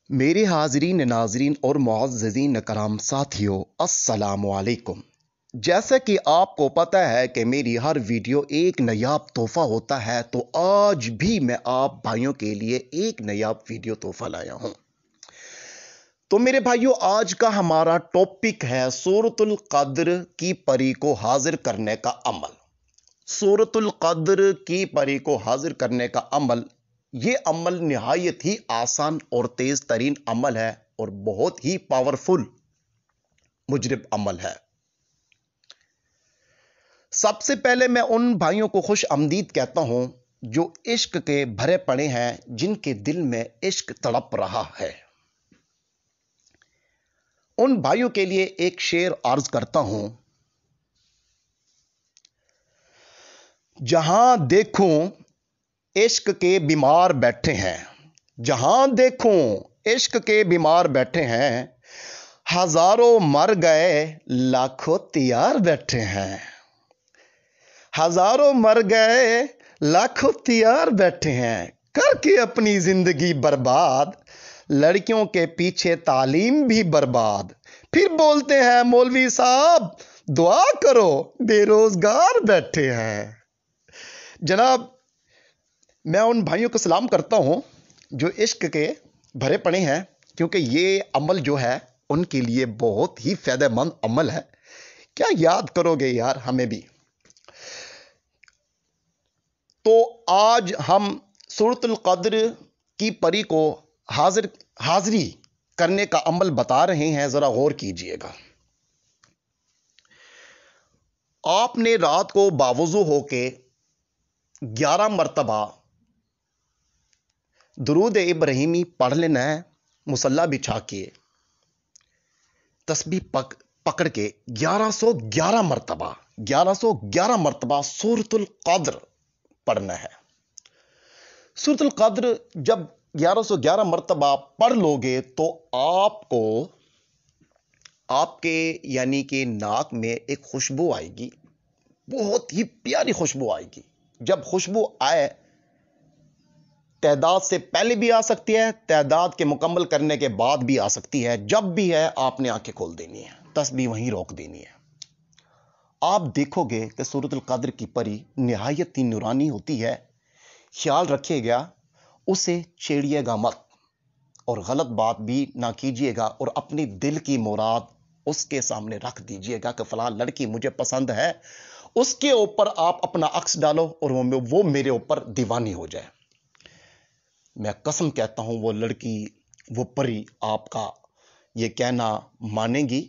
मेरे हाज़रीन नाज़रीन और मुअज़्ज़ज़ीन करम साथियों, अस्सलामु अलैकुम। जैसा कि आपको पता है कि मेरी हर वीडियो एक नायाब तोहफ़ा होता है, तो आज भी मैं आप भाइयों के लिए एक नायाब वीडियो तोहफ़ा लाया हूं। तो मेरे भाइयों, आज का हमारा टॉपिक है सूरतुल क़द्र की परी को हाजिर करने का अमल। सूरतुल क़द्र की परी को हाजिर करने का अमल, ये अमल निहायत ही आसान और तेज तरीन अमल है और बहुत ही पावरफुल मुजरिब अमल है। सबसे पहले मैं उन भाइयों को खुश आमदीद कहता हूं जो इश्क के भरे पड़े हैं, जिनके दिल में इश्क तड़प रहा है। उन भाइयों के लिए एक शेर अर्ज करता हूं। जहां देखूं इश्क के बीमार बैठे हैं, जहां देखूं इश्क के बीमार बैठे हैं, हजारों मर गए लाखों तैयार बैठे हैं। हजारों मर गए लाखों तैयार बैठे हैं, करके अपनी जिंदगी बर्बाद, लड़कियों के पीछे तालीम भी बर्बाद। फिर बोलते हैं मौलवी साहब दुआ करो, बेरोजगार बैठे हैं। जनाब, मैं उन भाइयों को सलाम करता हूं जो इश्क के भरे पड़े हैं, क्योंकि ये अमल जो है उनके लिए बहुत ही फायदेमंद अमल है। क्या याद करोगे यार हमें भी। तो आज हम सूरतुल क़द्र की परी को हाजिरी करने का अमल बता रहे हैं। जरा गौर कीजिएगा। आपने रात को बावुज़ू होके 11 मरतबा दुरूद इब्राहिमी पढ़ लेना है। मुसल्ला बिछा के तस्बीह पकड़ के 1111 मरतबा सूरतुल क़द्र पढ़ना है। सूरतुल क़द्र जब 1111 मरतबा पढ़ लोगे तो आपको आपके यानी कि नाक में एक खुशबू आएगी, बहुत ही प्यारी खुशबू आएगी। जब खुशबू आए, तादाद से पहले भी आ सकती है, तादाद के मुकम्मल करने के बाद भी आ सकती है। जब भी है आपने आंखें खोल देनी है, तस्बीह वहीं रोक देनी है। आप देखोगे कि सूरतुल क़द्र की परी निहायत ही नूरानी होती है। ख्याल रखिएगा, उसे छेड़िएगा मत और गलत बात भी ना कीजिएगा, और अपनी दिल की मुराद उसके सामने रख दीजिएगा कि फलां लड़की मुझे पसंद है। उसके ऊपर आप अपना अक्स डालो और वो मेरे ऊपर दीवानी हो जाए। मैं कसम कहता हूं, वो लड़की, वो परी आपका ये कहना मानेगी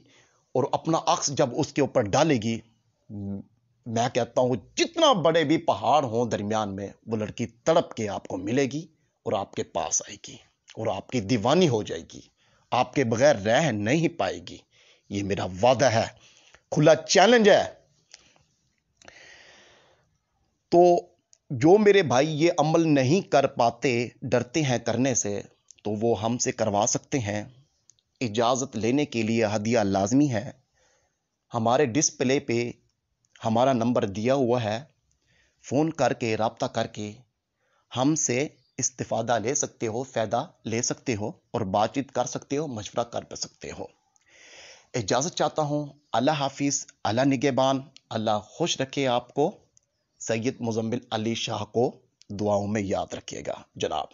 और अपना अक्स जब उसके ऊपर डालेगी, मैं कहता हूं जितना बड़े भी पहाड़ हों दरमियान में, वो लड़की तड़प के आपको मिलेगी और आपके पास आएगी और आपकी दीवानी हो जाएगी। आपके बगैर रह नहीं पाएगी। ये मेरा वादा है, खुला चैलेंज है। तो जो मेरे भाई ये अमल नहीं कर पाते, डरते हैं करने से, तो वो हमसे करवा सकते हैं। इजाज़त लेने के लिए हदिया लाजमी है। हमारे डिस्प्ले पे हमारा नंबर दिया हुआ है। फ़ोन करके राब्ता करके हमसे इस्तिफ़ादा ले सकते हो, फ़ायदा ले सकते हो और बातचीत कर सकते हो, मशवरा कर सकते हो। इजाज़त चाहता हूँ। अल्लाह हाफिज़, अल्लाह निगहबान, अल्लाह खुश रखे आपको। सैयद मुज़म्मिल अली शाह को दुआओं में याद रखिएगा जनाब।